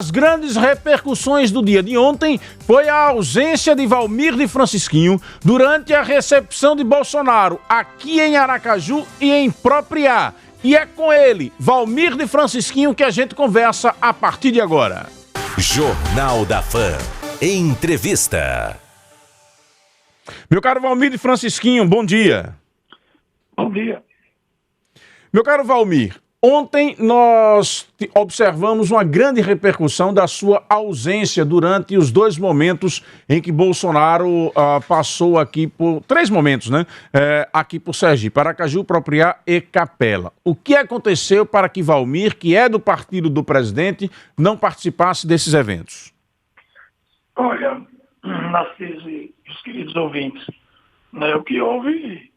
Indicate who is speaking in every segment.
Speaker 1: As grandes repercussões do dia de ontem foi a ausência de Walmir de Francisquinho durante a recepção de Bolsonaro aqui em Aracaju e em Propriá. E é com ele, Walmir de Francisquinho, que a gente conversa a partir de agora.
Speaker 2: Jornal da Fã. Entrevista.
Speaker 1: Meu caro Walmir de Francisquinho, bom dia.
Speaker 3: Bom dia.
Speaker 1: Meu caro Walmir, ontem nós observamos uma grande repercussão da sua ausência durante os dois momentos em que Bolsonaro passou aqui por... Três momentos, né? Aqui por Sergipe, Aracaju, Propriá e Capela. O que aconteceu para que Walmir, que é do partido do presidente, não participasse desses eventos?
Speaker 3: Olha, Narciso e os queridos ouvintes, né, o que houve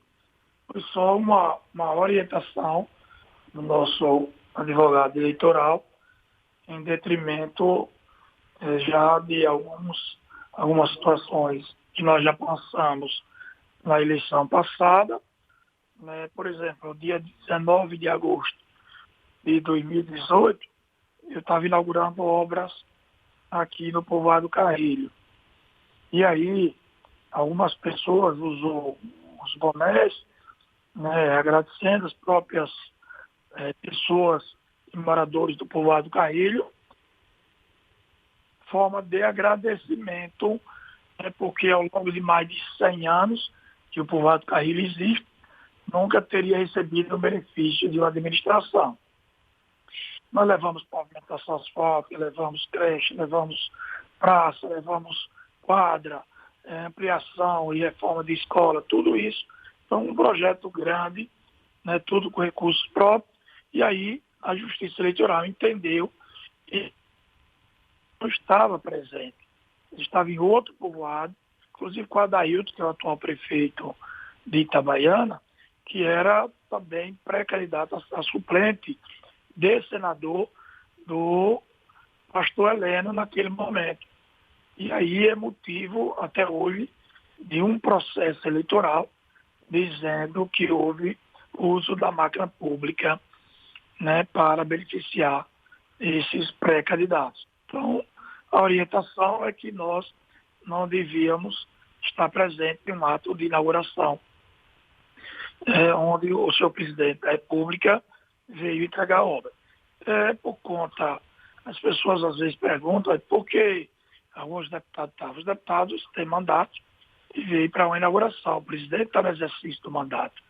Speaker 3: foi só uma orientação do nosso advogado eleitoral em detrimento já de algumas situações que nós já passamos na eleição passada. Né? Por exemplo, no dia 19 de agosto de 2018, eu estava inaugurando obras aqui no povoado Carrilho. E aí, algumas pessoas usou os bonés, né, agradecendo as próprias pessoas e moradores do povoado Carrilho, forma de agradecimento, porque ao longo de mais de 100 anos que o povoado Carrilho existe, nunca teria recebido o benefício de uma administração. Nós levamos pavimentação asfáltica, levamos creche, levamos praça, levamos quadra, ampliação e reforma de escola, tudo isso. Então, um projeto grande, né, tudo com recursos próprios. E aí a Justiça Eleitoral entendeu que não estava presente. Ele estava em outro povoado, inclusive com o Adailton, que é o atual prefeito de Itabaiana, que era também pré-candidato a suplente de senador do pastor Heleno naquele momento. E aí é motivo, até hoje, de um processo eleitoral dizendo que houve uso da máquina pública, né, para beneficiar esses pré-candidatos. Então, a orientação é que nós não devíamos estar presentes em um ato de inauguração, onde o senhor presidente da República veio entregar a obra. Por conta, as pessoas às vezes perguntam por que alguns deputados estavam. Os deputados têm mandato e veio para uma inauguração. O presidente está no exercício do mandato.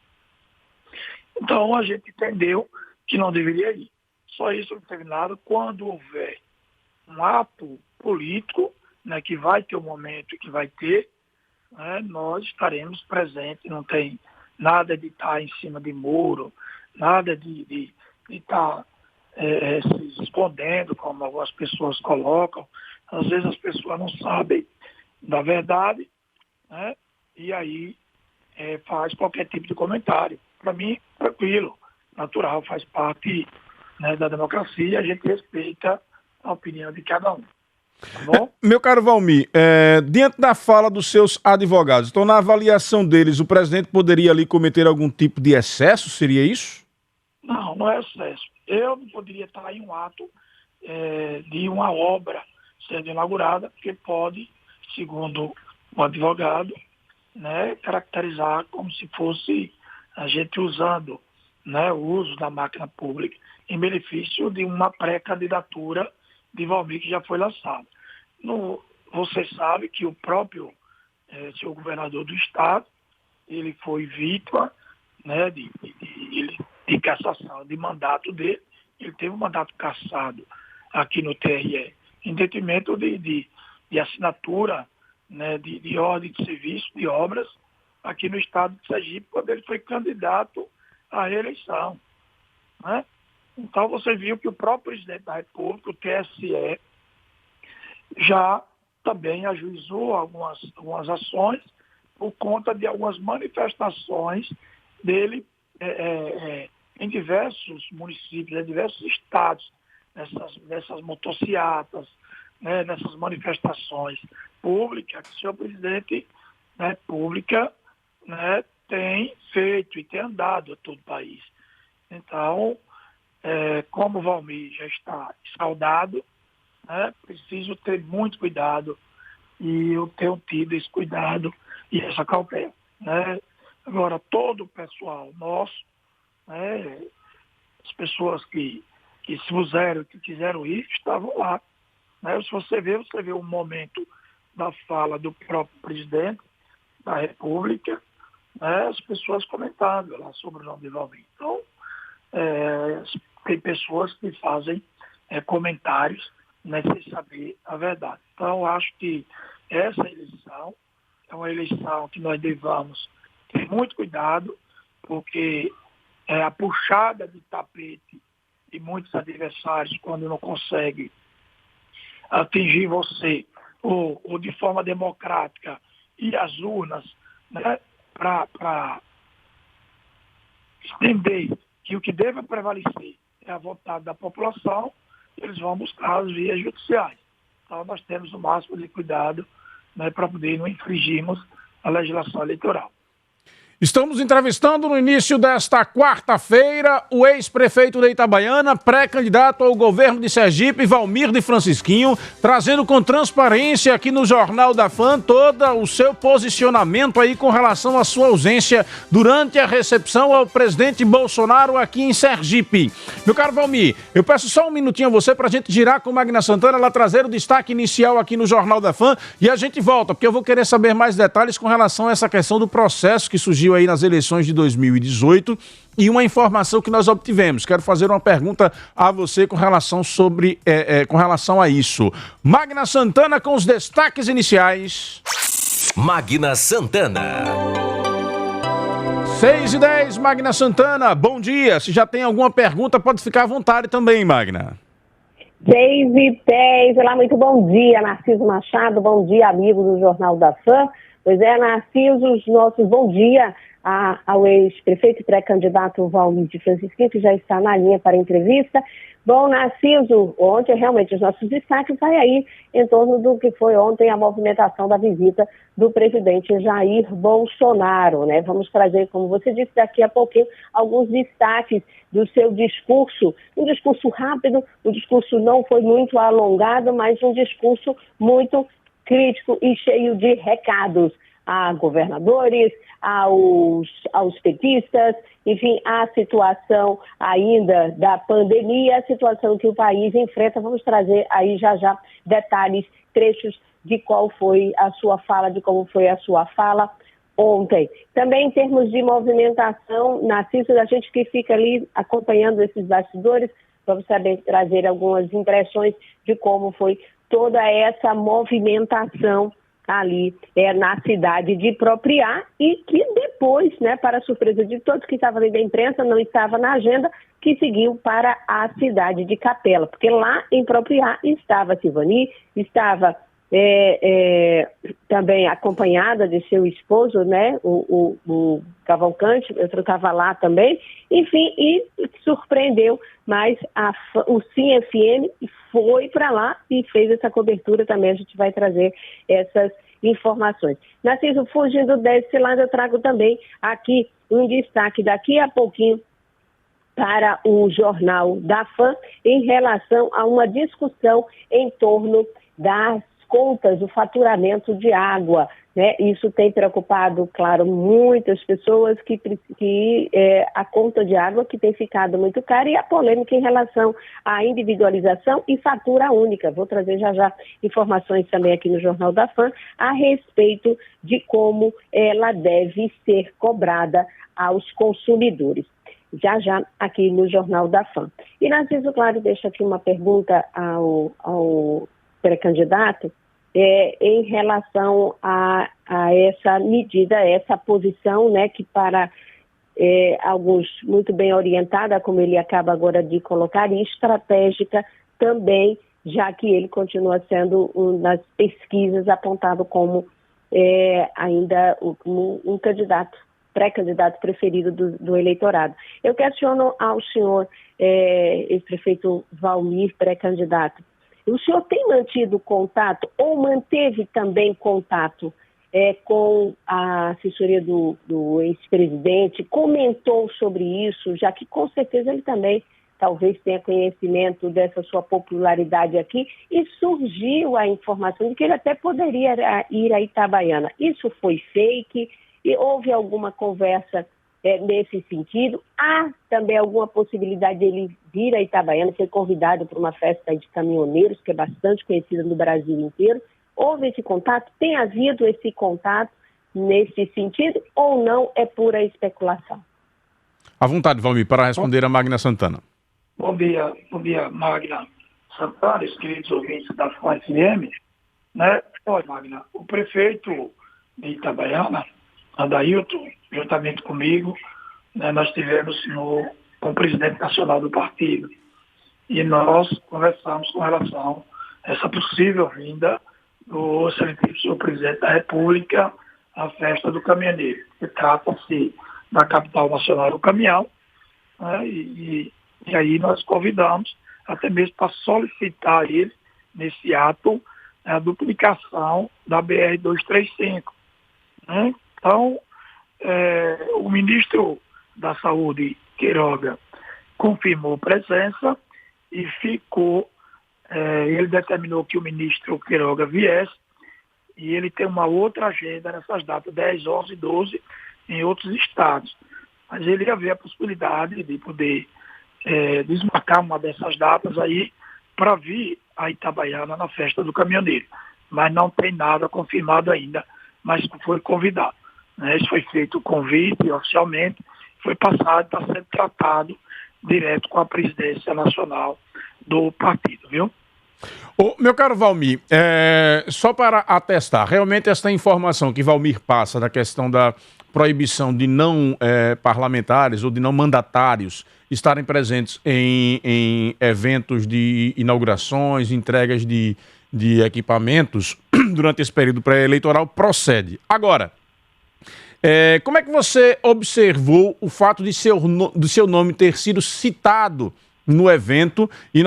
Speaker 3: Então, a gente entendeu que não deveria ir. Só isso não teve nada. Quando houver um ato político, né, que vai ter um momento que vai ter, né, nós estaremos presentes. Não tem nada de estar em cima de muro, nada de estar se escondendo, como algumas pessoas colocam. Às vezes as pessoas não sabem da verdade, né, e aí faz qualquer tipo de comentário. Para mim, tranquilo, natural, faz parte, né, da democracia, a gente respeita a opinião de cada um. Tá bom?
Speaker 1: Meu caro Walmir, diante da fala dos seus advogados, então na avaliação deles, o presidente poderia ali cometer algum tipo de excesso, seria isso?
Speaker 3: Não, não é excesso. Eu não poderia estar em um ato de uma obra sendo inaugurada, porque pode, segundo o advogado, né, caracterizar como se fosse a gente usando, né, o uso da máquina pública em benefício de uma pré-candidatura de Walmir que já foi lançada. Você sabe que o próprio senhor governador do estado, ele foi vítima, né, de cassação de mandato dele. Ele teve um mandato cassado aqui no TRE, em detrimento de assinatura, né, de ordem de serviço, de obras, aqui no estado de Sergipe, quando ele foi candidato à reeleição. Né? Então você viu que o próprio presidente da República, o TSE, já também ajuizou algumas ações por conta de algumas manifestações dele em diversos municípios, em diversos estados, nessas motocicletas, né, nessas manifestações públicas que o senhor presidente da República, né, tem feito e tem andado a todo o país. Então, como o Walmir já está escaldado, né? Preciso ter muito cuidado e eu tenho tido esse cuidado e essa cautela, né? Agora, todo o pessoal nosso, né? As pessoas que se puseram, que quiseram ir, estavam lá, né? Se você vê o momento da fala do próprio presidente da República, né? As pessoas comentando lá sobre o nome de Valmir. Então, tem pessoas que fazem comentários, né, sem saber a verdade. Então, acho que essa eleição é uma eleição que nós devamos ter muito cuidado, porque é a puxada de tapete de muitos adversários quando não consegue atingir você ou de forma democrática e as urnas, né, para entender que o que deve prevalecer é a vontade da população, eles vão buscar as vias judiciais. Então nós temos o máximo de cuidado, né, para poder não infringirmos a legislação eleitoral.
Speaker 1: Estamos entrevistando no início desta quarta-feira o ex-prefeito de Itabaiana, pré-candidato ao governo de Sergipe, Valmir de Francisquinho, trazendo com transparência aqui no Jornal da Fã todo o seu posicionamento aí com relação à sua ausência durante a recepção ao presidente Bolsonaro aqui em Sergipe. Meu caro Valmir, eu peço só um minutinho a você para a gente girar com Magna Santana, ela trazer o destaque inicial aqui no Jornal da Fã e a gente volta, porque eu vou querer saber mais detalhes com relação a essa questão do processo que surgiu aí nas eleições de 2018 e uma informação que nós obtivemos. Quero fazer uma pergunta a você com relação a isso. Magna Santana com os destaques iniciais.
Speaker 2: Magna Santana.
Speaker 1: 6h10, Magna Santana, bom dia. Se já tem alguma pergunta, pode ficar à vontade também, Magna.
Speaker 4: 6h10, olá, muito bom dia, Narciso Machado, bom dia, amigo do Jornal da Fã. Pois é, Narciso, os nossos bom dia ao ex-prefeito e pré-candidato Valmir de Francisquinho, que já está na linha para a entrevista. Bom, Narciso, ontem realmente os nossos destaques vai aí em torno do que foi ontem a movimentação da visita do presidente Jair Bolsonaro, né? Vamos trazer, como você disse, daqui a pouquinho, alguns destaques do seu discurso. Um discurso rápido, o discurso não foi muito alongado, mas um discurso muito crítico e cheio de recados a governadores, aos petistas, enfim, a situação ainda da pandemia, a situação que o país enfrenta. Vamos trazer aí já detalhes, trechos de qual foi a sua fala, de como foi a sua fala ontem. Também em termos de movimentação, Narciso, a gente que fica ali acompanhando esses bastidores, vamos saber trazer algumas impressões de como foi toda essa movimentação ali na cidade de Propriá e que depois, né, para surpresa de todos que estavam ali da imprensa, não estava na agenda, que seguiu para a cidade de Capela, porque lá em Propriá estava Silvani, estava também acompanhada de seu esposo, né, o Cavalcante, eu estava lá também, enfim, e surpreendeu, mas o Sim FM foi para lá e fez essa cobertura também, a gente vai trazer essas informações. Narciso, fugindo desse lado, eu trago também aqui um destaque daqui a pouquinho para o Jornal da Fã em relação a uma discussão em torno das contas, o faturamento de água, né? Isso tem preocupado, claro, muitas pessoas que a conta de água que tem ficado muito cara e a polêmica em relação à individualização e fatura única. Vou trazer já informações também aqui no Jornal da Fã a respeito de como ela deve ser cobrada aos consumidores. Já aqui no Jornal da Fã. E, Narciso, claro, deixo aqui uma pergunta ao pré-candidato em relação a essa medida, essa posição, né, que para alguns muito bem orientada, como ele acaba agora de colocar, e estratégica também, já que ele continua sendo nas pesquisas apontado como ainda um candidato, pré-candidato preferido do eleitorado. Eu questiono ao senhor, ex-prefeito Valmir, pré-candidato, o senhor tem mantido contato ou manteve também contato com a assessoria do ex-presidente? Comentou sobre isso, já que com certeza ele também talvez tenha conhecimento dessa sua popularidade aqui, e surgiu a informação de que ele até poderia ir a Itabaiana. Isso foi fake? E houve alguma conversa nesse sentido? Há também alguma possibilidade dele vir a Itabaiana, ser convidado para uma festa de caminhoneiros, que é bastante conhecida no Brasil inteiro? Houve esse contato? Tem havido esse contato nesse sentido ou não é pura especulação?
Speaker 1: À vontade, Valmir, para responder a Magna Santana.
Speaker 3: Bom dia, Magna Santana, os queridos ouvintes da FAN FM. Né? Olha, Magna, o prefeito de Itabaiana, Adailton, juntamente comigo, né, nós estivemos com o presidente nacional do partido e nós conversamos com relação a essa possível vinda do excelentíssimo senhor presidente da República à festa do caminhoneiro, que trata-se da capital nacional do caminhão, né, e aí nós convidamos até mesmo para solicitar ele nesse ato a duplicação da BR-235. Né? Então, o ministro da Saúde, Queiroga, confirmou presença e ele determinou que o ministro Queiroga viesse e ele tem uma outra agenda nessas datas, 10, 11 e 12, em outros estados. Mas ele ia ver a possibilidade de poder desmarcar uma dessas datas aí para vir a Itabaiana na festa do caminhoneiro. Mas não tem nada confirmado ainda, mas foi convidado. Isso foi feito o convite oficialmente, foi passado, está sendo tratado direto com a presidência nacional do partido, viu?
Speaker 1: Meu caro Valmir, só para atestar, realmente esta informação que Valmir passa da questão da proibição de não parlamentares ou de não mandatários estarem presentes em eventos de inaugurações, entregas de equipamentos durante esse período pré-eleitoral procede. Agora, como é que você observou o fato de seu nome ter sido citado no evento? E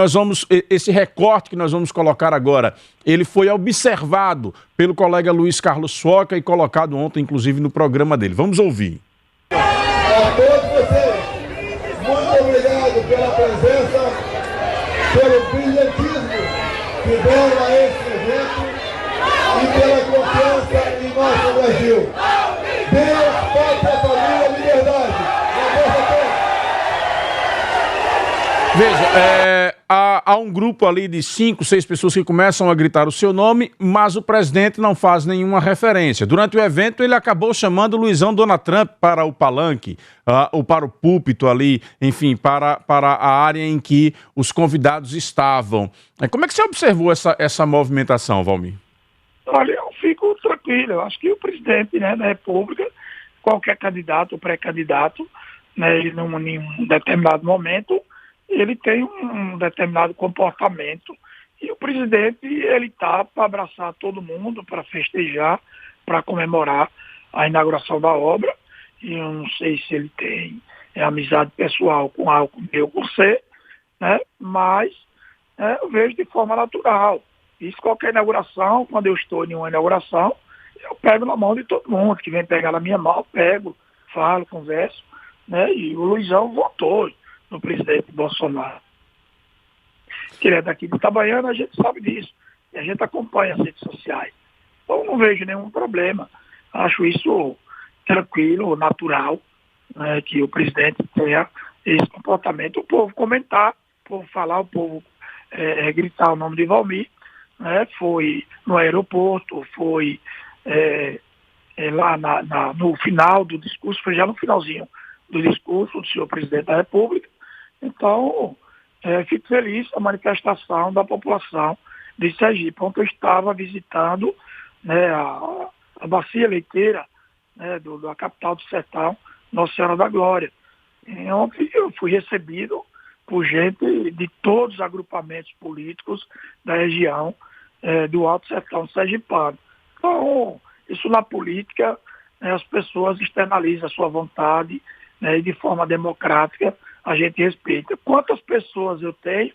Speaker 1: esse recorte que nós vamos colocar agora, ele foi observado pelo colega Luiz Carlos Foca e colocado ontem, inclusive, no programa dele. Vamos ouvir.
Speaker 5: A todos vocês, muito obrigado pela presença, pelo brilhantismo que deram a esse evento e pela confiança em nosso Brasil. Deus, pátria, família, liberdade.
Speaker 1: Veja, há um grupo ali de 5, 6 pessoas que começam a gritar o seu nome, mas o presidente não faz nenhuma referência. Durante o evento, ele acabou chamando o Luizão Donald Trump para o palanque, ou para o púlpito ali, enfim, para a área em que os convidados estavam. Como é que você observou essa movimentação, Valmir?
Speaker 3: Olha, eu fico tranquilo. Eu acho que o presidente, né, da República, qualquer candidato ou pré-candidato, né, em um determinado momento, ele tem um determinado comportamento e o presidente, ele está para abraçar todo mundo, para festejar, para comemorar a inauguração da obra. E eu não sei se ele tem amizade pessoal com A ou com B ou com C, né? Mas eu vejo de forma natural. Isso, qualquer inauguração, quando eu estou em uma inauguração, eu pego na mão de todo mundo, que vem pegar na minha mão, eu pego, falo, converso, né? E o Luizão votou no presidente Bolsonaro. Que ele é daqui de Itabaiana, a gente sabe disso. E a gente acompanha as redes sociais. Então não vejo nenhum problema. Acho isso tranquilo, natural, né, que o presidente tenha esse comportamento. O povo comentar, o povo falar, o povo gritar o nome de Valmir. Né, foi no aeroporto, foi lá no final do discurso, foi já no finalzinho do discurso do senhor presidente da República. Então, fico feliz com a manifestação da população de Sergipe, onde eu estava visitando, né, a bacia leiteira, né, da capital do sertão, Nossa Senhora da Glória. E ontem eu fui recebido por gente de todos os agrupamentos políticos da região do Alto Sertão sergipano. Então, isso na política, as pessoas externalizam a sua vontade, né, e de forma democrática a gente respeita. Quantas pessoas eu tenho,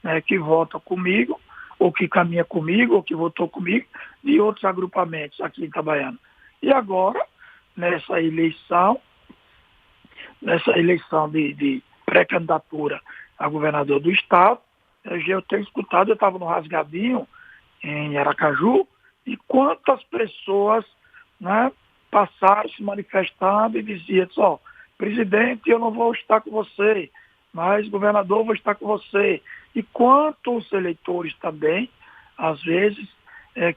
Speaker 3: né, que votam comigo, ou que caminha comigo, ou que votou comigo, de outros agrupamentos aqui em Itabaiana. E agora, nessa eleição de pré-candidatura a governador do estado. Eu tenho escutado, eu estava no Rasgadinho, em Aracaju, e quantas pessoas, né, passaram se manifestando e diziam, presidente, eu não vou estar com você, mas governador, eu vou estar com você. E quantos eleitores também, às vezes,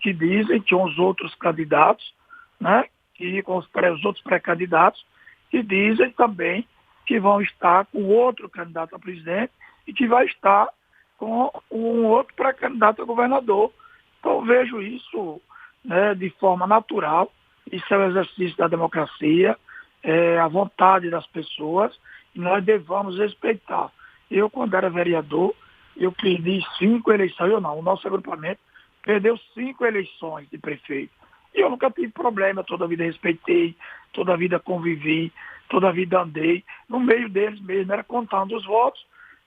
Speaker 3: que dizem que os outros candidatos, né, e com os outros pré-candidatos, que dizem também que vão estar com outro candidato a presidente e que vai estar com um outro pré-candidato a governador. Então, eu vejo isso, né, de forma natural. Isso é o exercício da democracia, é a vontade das pessoas, e nós devemos respeitar. Eu, quando era vereador, eu perdi 5 eleições, o nosso agrupamento perdeu 5 eleições de prefeito. E eu nunca tive problema, toda a vida respeitei, toda a vida convivi, toda a vida andei. No meio deles mesmo era contando os votos.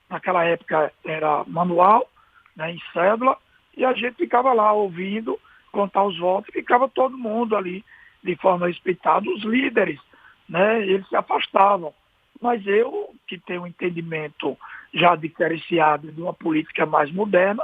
Speaker 3: Naquela época era manual, né, em cédula, e a gente ficava lá ouvindo, contar os votos, e ficava todo mundo ali de forma respeitada. Os líderes, né, eles se afastavam. Mas eu, que tenho um entendimento já diferenciado de uma política mais moderna,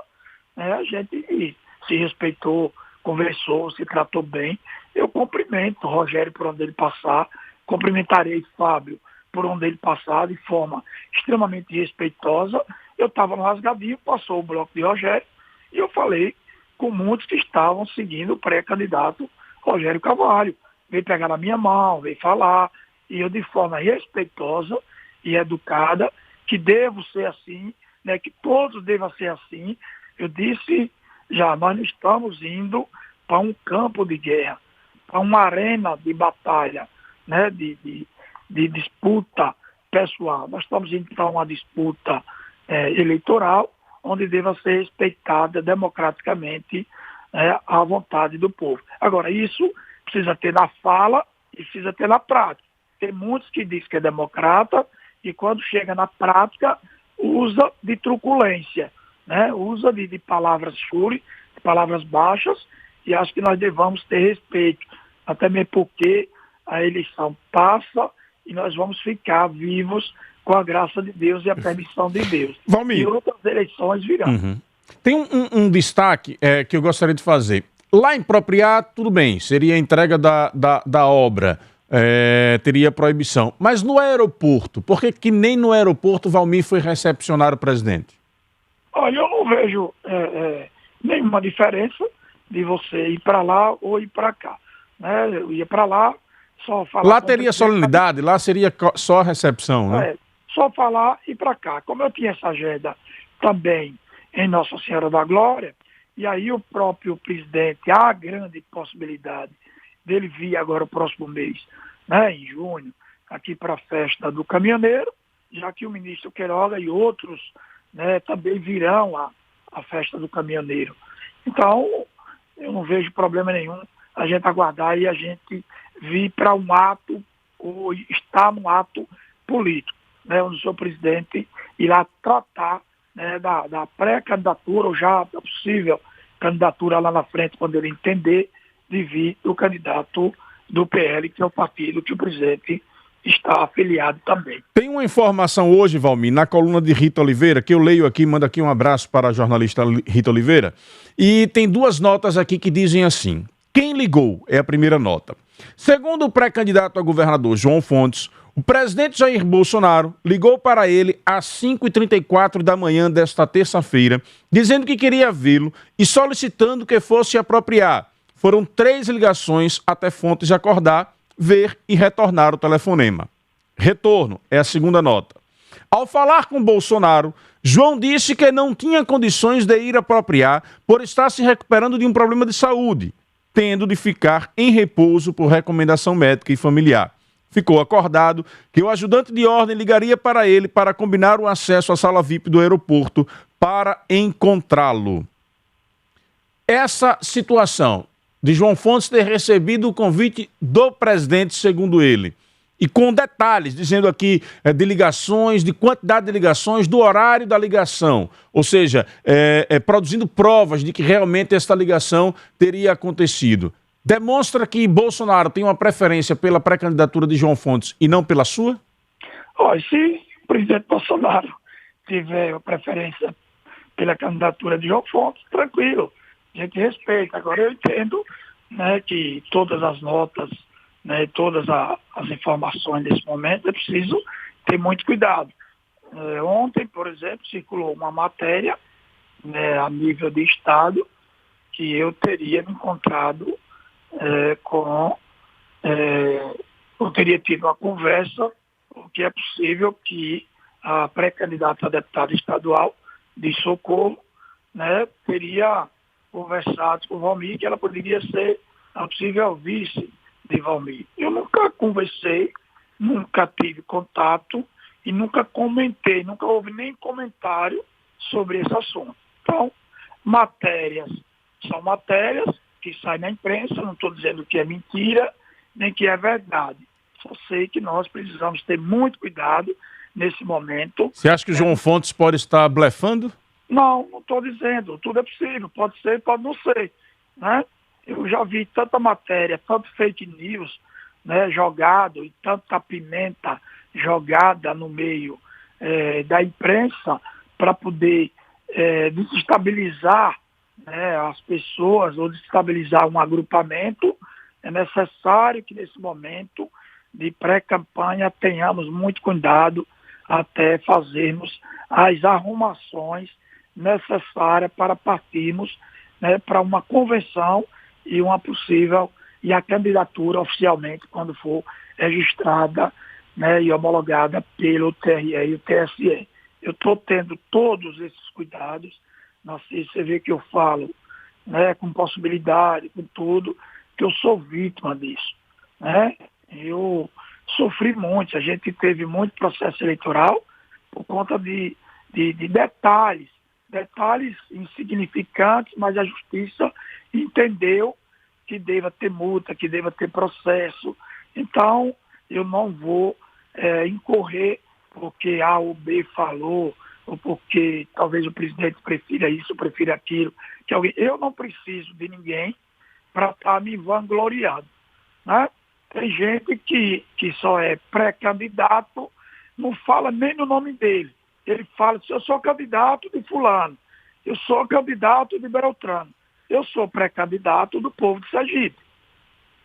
Speaker 3: né, a gente se respeitou, conversou, se tratou bem. Eu cumprimento o Rogério por onde ele passar, cumprimentarei Fábio por onde ele passar de forma extremamente respeitosa. Eu estava no Rasgadinho, passou o bloco de Rogério, e eu falei com muitos que estavam seguindo o pré-candidato Rogério Carvalho. Veio pegar na minha mão, veio falar, e eu de forma respeitosa e educada, que devo ser assim, né, que todos devam ser assim. Eu disse já, nós não estamos indo para um campo de guerra, para uma arena de batalha, né, de disputa pessoal. Nós estamos indo para uma disputa eleitoral, onde deva ser respeitada democraticamente a vontade do povo. Agora, isso precisa ter na fala e precisa ter na prática. Tem muitos que dizem que é democrata e quando chega na prática usa de truculência, né? Usa de palavras chulas, de palavras baixas, e acho que nós devamos ter respeito, até mesmo porque a eleição passa e nós vamos ficar vivos com a graça de Deus e a permissão de Deus.
Speaker 1: Valmir.
Speaker 3: E outras eleições virão.
Speaker 1: Uhum. Tem um destaque que eu gostaria de fazer. Lá em Propriá, tudo bem, seria a entrega da obra, teria proibição. Mas no aeroporto, por que nem no aeroporto Valmir foi recepcionar o presidente?
Speaker 3: Olha, eu não vejo nenhuma diferença de você ir para lá ou ir para cá. Né? Eu ia para lá, só falar...
Speaker 1: Lá teria solenidade, lá seria só recepção, né?
Speaker 3: Só falar e ir para cá. Como eu tinha essa agenda também em Nossa Senhora da Glória, e aí o próprio presidente, há grande possibilidade dele vir agora o próximo mês, né, em junho, aqui para a festa do caminhoneiro, já que o ministro Queiroga e outros, né, também virão à festa do caminhoneiro. Então, eu não vejo problema nenhum a gente aguardar e a gente vir para um ato, ou estar num ato político, né, onde o senhor presidente irá tratar, né, da pré-candidatura, ou já da possível candidatura lá na frente, quando ele entender, de vir o candidato do PL, que é o partido que o presidente está afiliado também.
Speaker 1: Tem uma informação hoje, Valmir, na coluna de Rita Oliveira, que eu leio aqui, mando aqui um abraço para a jornalista Rita Oliveira, e tem 2 notas aqui que dizem assim: quem ligou é a primeira nota. Segundo o pré-candidato a governador João Fontes, o presidente Jair Bolsonaro ligou para ele às 5h34 da manhã desta terça-feira, dizendo que queria vê-lo e solicitando que fosse apropriar. Foram 3 ligações até Fontes acordar, ver e retornar o telefonema. Retorno é a segunda nota. Ao falar com Bolsonaro, João disse que não tinha condições de ir apropriar por estar se recuperando de um problema de saúde, tendo de ficar em repouso por recomendação médica e familiar. Ficou acordado que o ajudante de ordem ligaria para ele para combinar o acesso à sala VIP do aeroporto para encontrá-lo. Essa situação de João Fontes ter recebido o convite do presidente, segundo ele, e com detalhes, dizendo aqui de ligações, de quantidade de ligações, do horário da ligação, ou seja, produzindo provas de que realmente esta ligação teria acontecido. Demonstra que Bolsonaro tem uma preferência pela pré-candidatura de João Fontes e não pela sua?
Speaker 3: Olha, se o presidente Bolsonaro tiver a preferência pela candidatura de João Fontes, tranquilo, a gente respeita. Agora eu entendo, né, que todas as notas, né, todas as informações desse momento é preciso ter muito cuidado. Ontem, por exemplo, circulou uma matéria, né, a nível de Estado, que eu teria me encontrado eu teria tido uma conversa, porque é possível que a pré-candidata a deputada estadual de Socorro, né, teria conversado com o Valmir, que ela poderia ser a possível vice de Valmir. Eu nunca conversei, nunca tive contato e nunca comentei, nunca houve nem comentário sobre esse assunto. Então, matérias são matérias que saem na imprensa, não estou dizendo que é mentira, nem que é verdade. Só sei que nós precisamos ter muito cuidado nesse momento.
Speaker 1: Você acha que o João Fontes pode estar blefando?
Speaker 3: Não estou dizendo. Tudo é possível. Pode ser, pode não ser. Né? Eu já vi tanta matéria, tanto fake news, né, jogado, e tanta pimenta jogada no meio da imprensa para poder desestabilizar, né, as pessoas ou desestabilizar um agrupamento. É necessário que nesse momento de pré-campanha tenhamos muito cuidado até fazermos as arrumações necessárias para partirmos, né, para uma convenção e uma possível, e a candidatura oficialmente quando for registrada, né, e homologada pelo TRE e o TSE. Eu estou tendo todos esses cuidados, você vê que eu falo, né, com possibilidade, com tudo, que eu sou vítima disso, né? Eu sofri muito, a gente teve muito processo eleitoral por conta de detalhes insignificantes, mas a justiça entendeu que deva ter multa, que deva ter processo. Então, eu não vou incorrer porque A ou B falou, ou porque talvez o presidente prefira isso, prefira aquilo, que alguém. Eu não preciso de ninguém para estar me vangloriando, né? Tem gente que só é pré-candidato, não fala nem no nome dele. Ele fala assim: eu sou candidato de fulano, eu sou candidato de Beltrano, eu sou pré-candidato do povo de Sergipe.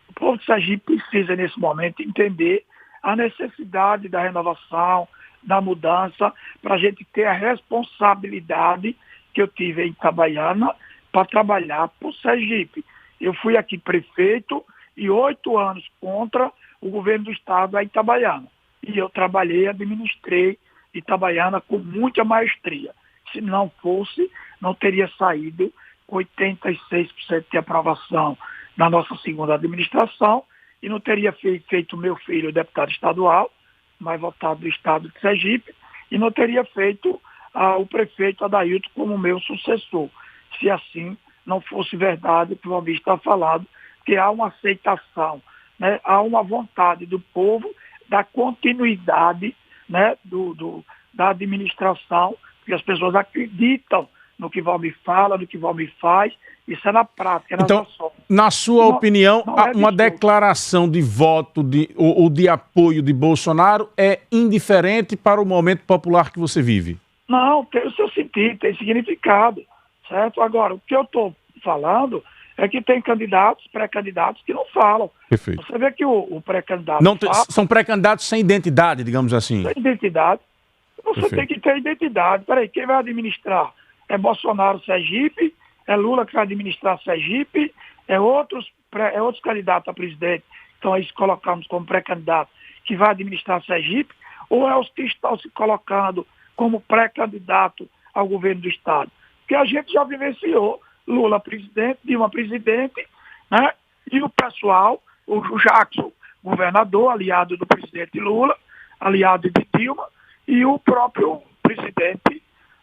Speaker 3: O povo de Sergipe precisa, nesse momento, entender a necessidade da renovação, da mudança, para a gente ter a responsabilidade que eu tive em Itabaiana para trabalhar por Sergipe. Eu fui aqui prefeito e 8 anos contra o governo do estado a Itabaiana. E eu trabalhei, administrei Itabaiana com muita maestria. Se não fosse, não teria saído 86% de aprovação na nossa segunda administração e não teria feito meu filho deputado estadual, mais votado do estado de Sergipe, e não teria feito o prefeito Adailton como meu sucessor. Se assim não fosse verdade o que o Valmir está falando, que há uma aceitação, né, há uma vontade do povo da continuidade, né, da administração, porque as pessoas acreditam no que Valmir fala, no que Valmir faz, isso é na prática.
Speaker 1: Então, na sua opinião, uma declaração de voto ou de apoio de Bolsonaro é indiferente para o momento popular que você vive?
Speaker 3: Não, tem o seu sentido, tem significado, certo? Agora, o que eu estou falando é que tem candidatos, pré-candidatos que não falam.
Speaker 1: Perfeito.
Speaker 3: Você vê que o pré-candidato
Speaker 1: são pré-candidatos sem identidade, digamos assim.
Speaker 3: Sem identidade. Você
Speaker 1: Perfeito.
Speaker 3: tem que ter identidade. Peraí, quem vai administrar? É Bolsonaro Sergipe? É Lula que vai administrar Sergipe? É outros candidatos a presidente, então aí se colocamos como pré-candidato, que vai administrar Sergipe? Ou é os que estão se colocando como pré-candidato ao governo do estado? Porque a gente já vivenciou Lula presidente, Dilma presidente, né? E o pessoal, o Jackson, governador, aliado do presidente Lula, aliado de Dilma, e o próprio presidente,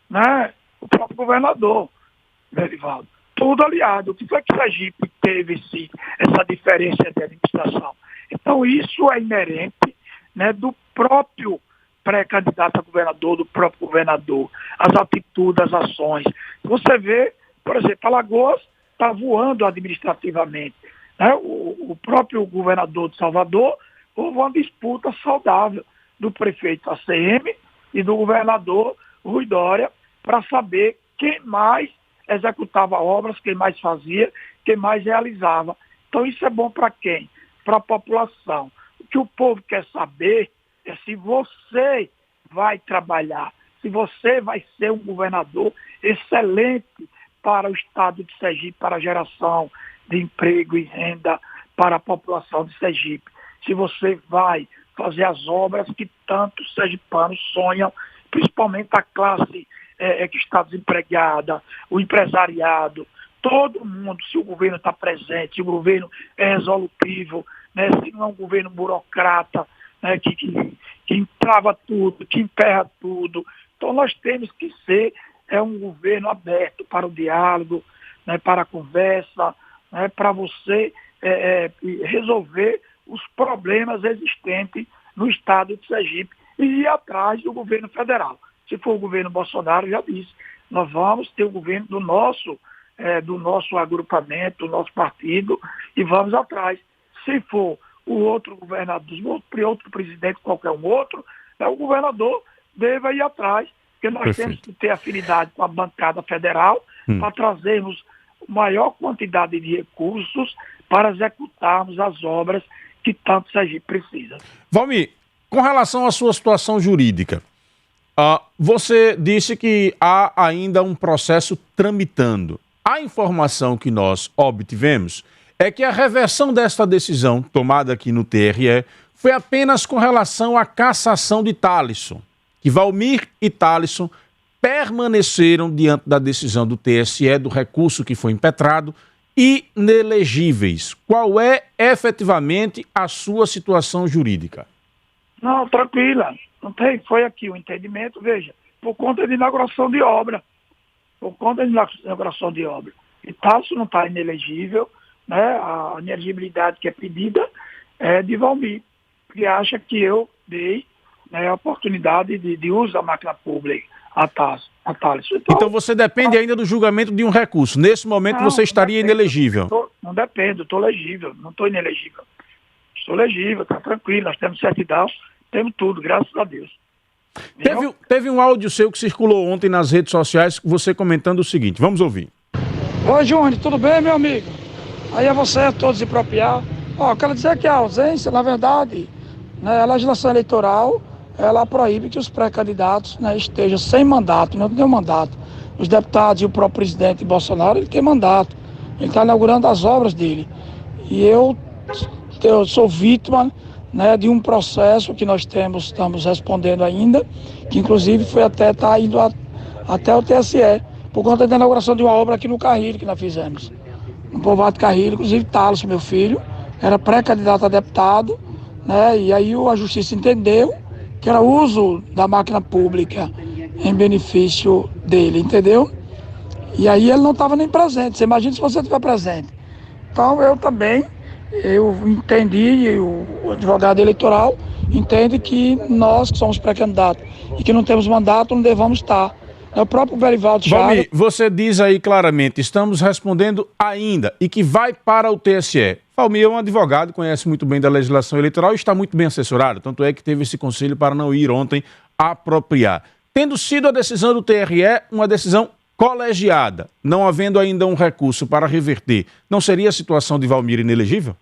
Speaker 3: né? O próprio governador, Belivaldo. Tudo aliado. O que foi que Sergipe teve essa diferença de administração? Então isso é inerente, né, do próprio pré-candidato a governador, do próprio governador, as atitudes, as ações. Você vê, por exemplo, Alagoas está voando administrativamente, né? O próprio governador de Salvador, houve uma disputa saudável do prefeito ACM e do governador Rui Dória, para saber quem mais executava obras, quem mais fazia, quem mais realizava. Então isso é bom para quem? Para a população. O que o povo quer saber é se você vai trabalhar, se você vai ser um governador excelente para o estado de Sergipe, para a geração de emprego e renda para a população de Sergipe. Se você vai fazer as obras que tantos sergipanos sonham, principalmente a classe que está desempregada, o empresariado, todo mundo, se o governo está presente, se o governo é resolutivo, né, se não é um governo burocrata, né, que entrava tudo, que emperra tudo. Então nós temos que ser um governo aberto para o diálogo, né, para a conversa, né, para você resolver os problemas existentes no estado de Sergipe e ir atrás do governo federal. Se for o governo Bolsonaro, já disse, nós vamos ter o governo do nosso agrupamento, do nosso partido, e vamos atrás. Se for o outro governador, outro presidente, qualquer um outro, o governador deve ir atrás, porque nós temos que ter afinidade com a bancada federal para trazermos maior quantidade de recursos para executarmos as obras que tanto Sergipe precisa.
Speaker 1: Valmir, com relação à sua situação jurídica, você disse que há ainda um processo tramitando. A informação que nós obtivemos é que a reversão desta decisão, tomada aqui no TRE, foi apenas com relação à cassação de Talisson, que Valmir e Talisson permaneceram diante da decisão do TSE, do recurso que foi impetrado, inelegíveis. Qual é efetivamente a sua situação jurídica?
Speaker 3: Não, tranquila. Não tem, foi aqui o entendimento, veja, por conta de inauguração de obra. Por conta de inauguração de obra. E Talisson não está inelegível, né? A inelegibilidade que é pedida é de Valmir, porque acha que eu dei, né, a oportunidade de uso da máquina pública a Talisson.
Speaker 1: Então você depende ainda do julgamento de um recurso. Nesse momento você estaria inelegível.
Speaker 3: Não dependo, estou legível, não estou inelegível. Estou legível, está tranquilo, nós temos certidão, temos tudo, graças a Deus.
Speaker 1: Teve um áudio seu que circulou ontem nas redes sociais, você comentando o seguinte, vamos ouvir.
Speaker 6: Oi, Júnior, tudo bem, meu amigo? Aí é você, todos se apropriar. Quero dizer que a ausência, na verdade, né, a legislação eleitoral, ela proíbe que os pré-candidatos, né, estejam sem mandato, não tem mandato. Os deputados e o próprio presidente Bolsonaro, ele tem mandato. Ele está inaugurando as obras dele. E eu sou vítima, né, de um processo que nós estamos respondendo ainda, que inclusive foi está indo até o TSE, por conta da inauguração de uma obra aqui no Carrilho que nós fizemos. No povoado Carrilho, inclusive Talisson, meu filho, era pré-candidato a deputado, né, e aí a justiça entendeu que era uso da máquina pública em benefício dele, entendeu? E aí ele não estava nem presente, você imagina se você estiver presente. Então eu entendi, e o advogado eleitoral entende que nós que somos pré-candidatos e que não temos mandato, não devamos estar. O próprio Belivaldo Chagas...
Speaker 1: Valmir, você diz aí claramente, estamos respondendo ainda e que vai para o TSE. Valmir é um advogado, conhece muito bem da legislação eleitoral e está muito bem assessorado, tanto é que teve esse conselho para não ir ontem apropriar. Tendo sido a decisão do TRE uma decisão colegiada, não havendo ainda um recurso para reverter, não seria a situação de Valmir inelegível?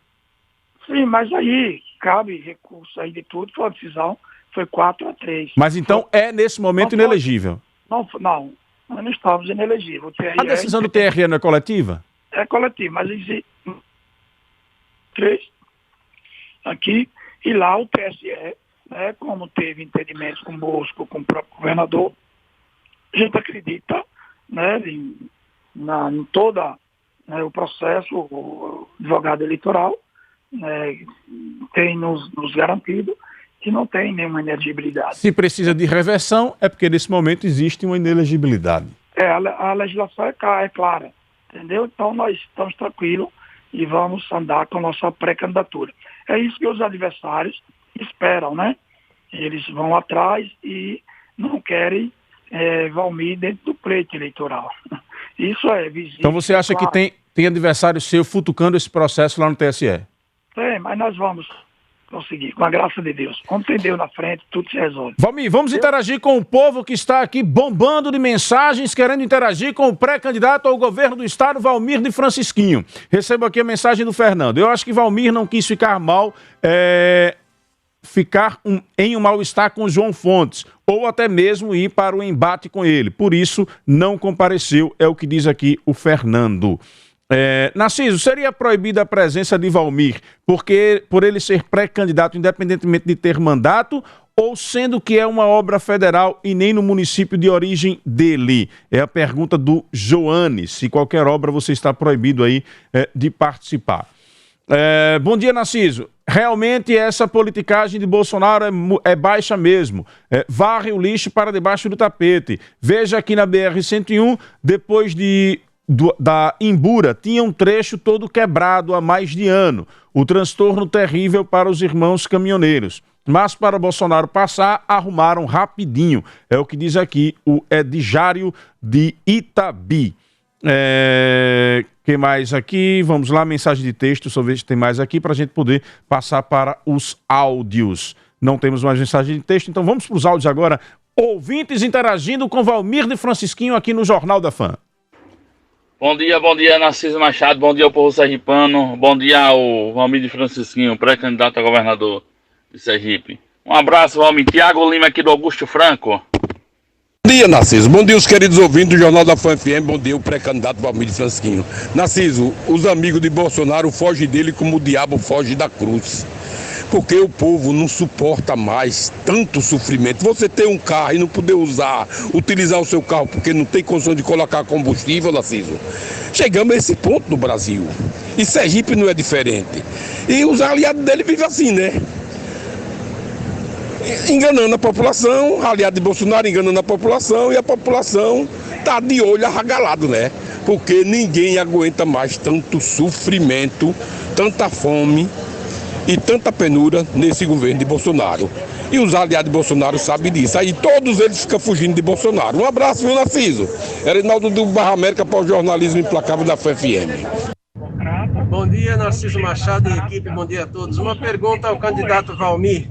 Speaker 3: Sim, mas aí cabe recurso aí de tudo, foi a decisão, foi 4-3.
Speaker 1: Mas então é nesse momento inelegível?
Speaker 3: Não, nós não estamos inelegíveis.
Speaker 1: A decisão do TRE não é coletiva?
Speaker 3: É coletiva, mas existe 3 aqui e lá o TSE, né, como teve entendimentos com o Bosco, com o próprio governador, a gente acredita, né, em todo, né, o processo, o advogado eleitoral, né, tem nos garantido que não tem nenhuma inelegibilidade.
Speaker 1: Se precisa de reversão, é porque nesse momento existe uma inelegibilidade.
Speaker 3: A legislação é clara, entendeu? Então nós estamos tranquilos e vamos andar com a nossa pré-candidatura. É isso que os adversários esperam, né? Eles vão atrás e não querem Valmir dentro do pleito eleitoral. Isso é visível.
Speaker 1: Então você acha que tem adversário seu futucando esse processo lá no TSE?
Speaker 3: Tem, mas nós vamos conseguir, com a graça de Deus. Quando tem Deus na frente, tudo se resolve.
Speaker 1: Valmir, vamos interagir com o povo que está aqui bombando de mensagens, querendo interagir com o pré-candidato ao governo do estado, Valmir de Francisquinho. Recebo aqui a mensagem do Fernando. Eu acho que Valmir não quis ficar mal, em um mal-estar com João Fontes, ou até mesmo ir para o embate com ele. Por isso, não compareceu, é o que diz aqui o Fernando. Narciso, seria proibida a presença de Valmir por ele ser pré-candidato, independentemente de ter mandato, ou sendo que é uma obra federal e nem no município de origem dele? É a pergunta do Joanes. Se qualquer obra você está proibido aí de participar. Bom dia, Narciso. Realmente essa politicagem de Bolsonaro é baixa mesmo. Varre o lixo para debaixo do tapete. Veja aqui na BR-101, depois da Imbura, tinha um trecho todo quebrado há mais de ano. O transtorno terrível para os irmãos caminhoneiros. Mas para Bolsonaro passar, arrumaram rapidinho. É o que diz aqui o Edjário de Itabi. Que mais aqui? Vamos lá, mensagem de texto, só ver se tem mais aqui para a gente poder passar para os áudios. Não temos mais mensagem de texto, então vamos para os áudios agora. Ouvintes interagindo com Valmir de Francisquinho aqui no Jornal da Fã.
Speaker 7: Bom dia, Narciso Machado, bom dia ao povo sergipano, bom dia ao Valmir de Francisquinho, pré-candidato a governador de Sergipe. Um abraço, Valmir. Tiago Lima aqui do Augusto Franco.
Speaker 8: Bom dia, Narciso. Bom dia, os queridos ouvintes do Jornal da Fã FM. Bom dia, o pré-candidato Valmir de Francisquinho. Narciso, os amigos de Bolsonaro fogem dele como o diabo foge da cruz. Porque o povo não suporta mais tanto sofrimento. Você ter um carro e não poder utilizar o seu carro porque não tem condição de colocar combustível, Narciso. Chegamos a esse ponto no Brasil. E Sergipe não é diferente. E os aliados dele vivem assim, né? Enganando a população, aliado de Bolsonaro enganando a população, e a população está de olho arregalado, né? Porque ninguém aguenta mais tanto sofrimento, tanta fome e tanta penura nesse governo de Bolsonaro. E os aliados de Bolsonaro sabem disso. Aí todos eles ficam fugindo de Bolsonaro. Um abraço, viu, Narciso? Reinaldo do Barra América para o jornalismo implacável da FFM.
Speaker 9: Bom dia, Narciso Machado e equipe, bom dia a todos. Uma pergunta ao candidato Valmir.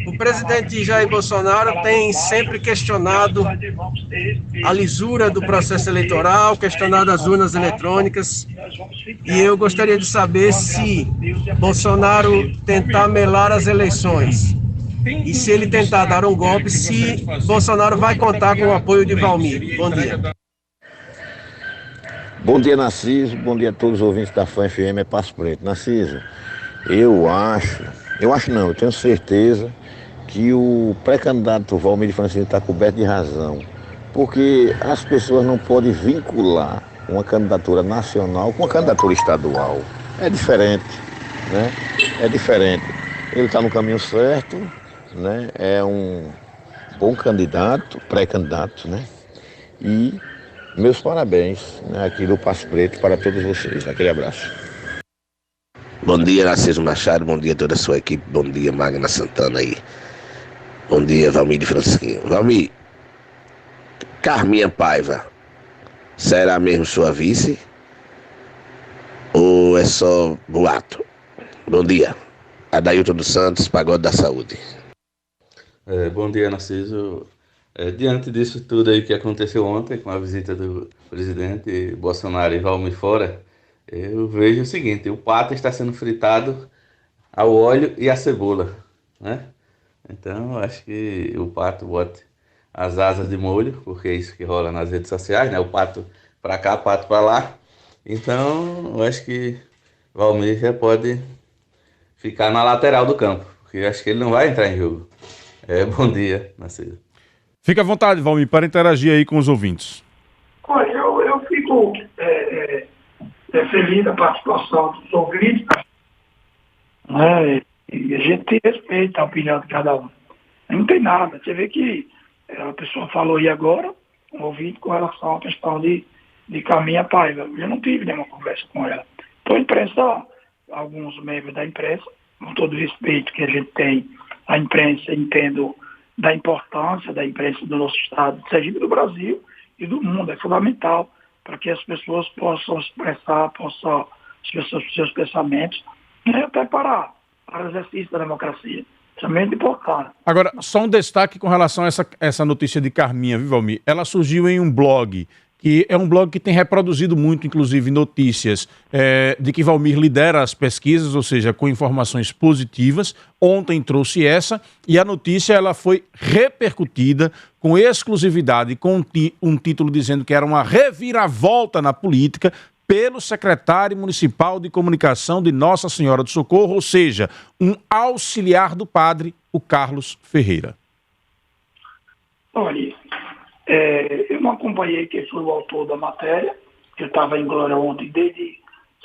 Speaker 9: O presidente Jair Bolsonaro tem sempre questionado a lisura do processo eleitoral, questionado as urnas eletrônicas, e eu gostaria de saber se Bolsonaro tentar melar as eleições, e se ele tentar dar um golpe, se Bolsonaro vai contar com o apoio de Valmir. Bom dia.
Speaker 10: Bom dia, Narciso. Bom dia a todos os ouvintes da Fã FM, é Passo Preto. Narciso, eu tenho certeza que o pré-candidato Valmir de Francisquinho está coberto de razão, porque as pessoas não podem vincular uma candidatura nacional com uma candidatura estadual. É diferente, né? É diferente. Ele está no caminho certo, né? É um bom candidato, pré-candidato, né? E meus parabéns, né, aqui do Passo Preto para todos vocês. Aquele abraço.
Speaker 11: Bom dia, Narciso Machado. Bom dia a toda a sua equipe. Bom dia, Magna Santana aí. Bom dia, Valmir de Francisquinho. Valmir, Carminha Paiva, será mesmo sua vice? Ou é só boato? Bom dia. Adailton dos Santos, Pagode da Saúde.
Speaker 12: Bom dia, Narciso. Diante disso tudo aí que aconteceu ontem, com a visita do presidente Bolsonaro e Valmir fora, eu vejo o seguinte: o pato está sendo fritado ao óleo e à cebola, né? Então, eu acho que o pato bote as asas de molho, porque é isso que rola nas redes sociais, né? O pato para cá, pato para lá. Então, eu acho que Valmir já pode ficar na lateral do campo, porque eu acho que ele não vai entrar em jogo. Bom dia, Narciso.
Speaker 1: Fica à vontade, Valmir, para interagir aí com os ouvintes.
Speaker 3: Olha, eu fico feliz da participação dos ouvintes, né? E a gente respeita a opinião de cada um. Não tem nada. Você vê que a pessoa falou aí agora, um ouvinte, com relação à questão de Carminha Paiva. Eu não tive nenhuma conversa com ela. Então, a imprensa, alguns membros da imprensa, com todo o respeito que a gente tem, a imprensa, entendo da importância da imprensa do nosso estado, de Sergipe, do Brasil e do mundo. É fundamental para que as pessoas possam expressar, possam expressar os seus pensamentos, né, até para para o exercício da democracia. Isso é muito importante.
Speaker 1: Agora, só um destaque com relação a essa notícia de Carminha, viu, Valmir? Ela surgiu em um blog, que é um blog que tem reproduzido muito, inclusive, notícias de que Valmir lidera as pesquisas, ou seja, com informações positivas. Ontem trouxe essa, e a notícia ela foi repercutida com exclusividade, com um título dizendo que era uma reviravolta na política, pelo secretário municipal de comunicação de Nossa Senhora do Socorro, ou seja, um auxiliar do padre, o Carlos Ferreira.
Speaker 3: Olha, eu não acompanhei quem foi o autor da matéria, que eu estava em Glória ontem, desde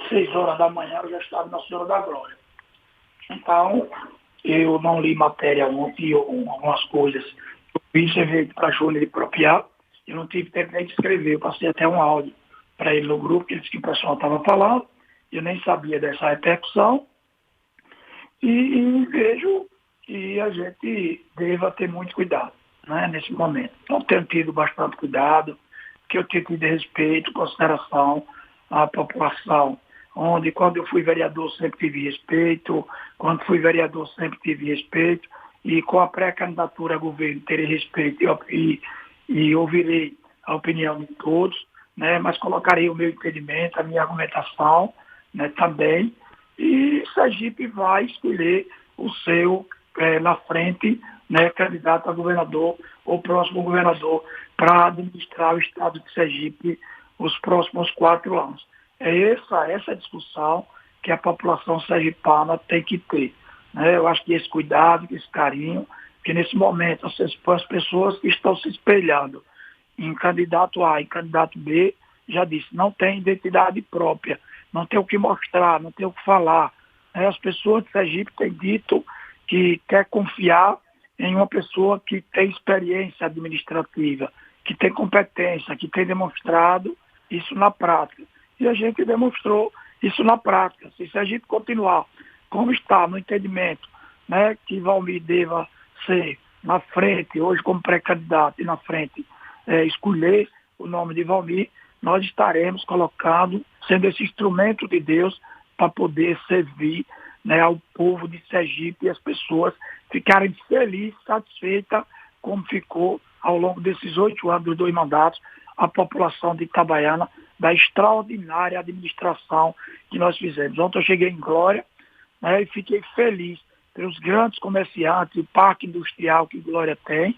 Speaker 3: 6 horas da manhã eu já estava na Senhora da Glória. Então, eu não li matéria ontem, algumas coisas. Eu vi você veio para a Júlia de Propiar, eu não tive tempo nem de escrever, eu passei até um áudio para ele no grupo, que ele disse que o pessoal estava falando, eu nem sabia dessa repercussão, e vejo que a gente deva ter muito cuidado, né, nesse momento. Não tenho tido bastante cuidado, que eu tenho tido respeito, consideração à população, onde quando eu fui vereador sempre tive respeito, quando fui vereador sempre tive respeito, e com a pré-candidatura a governo terei respeito e ouvirei a opinião de todos, né, mas colocarei o meu entendimento, a minha argumentação, né, também, e Sergipe vai escolher o seu, na frente, né, candidato a governador ou próximo governador para administrar o estado de Sergipe os próximos 4 anos. É essa discussão que a população sergipana tem que ter. Né? Eu acho que esse cuidado, esse carinho, que nesse momento as pessoas que estão se espelhando em candidato A e candidato B, já disse, não tem identidade própria, não tem o que mostrar, não tem o que falar. As pessoas de Sergipe têm dito que quer confiar em uma pessoa que tem experiência administrativa, que tem competência, que tem demonstrado isso na prática. E a gente demonstrou isso na prática. Se Sergipe continuar como está no entendimento, né, que Valmir deva ser na frente, hoje como pré-candidato e na frente, escolher o nome de Valmir, nós estaremos colocando, sendo esse instrumento de Deus para poder servir, né, ao povo de Sergipe e as pessoas ficarem felizes, satisfeitas, como ficou ao longo desses 8 anos dos 2 mandatos, a população de Itabaiana, da extraordinária administração que nós fizemos. Ontem eu cheguei em Glória, né, e fiquei feliz pelos grandes comerciantes, o parque industrial que Glória tem,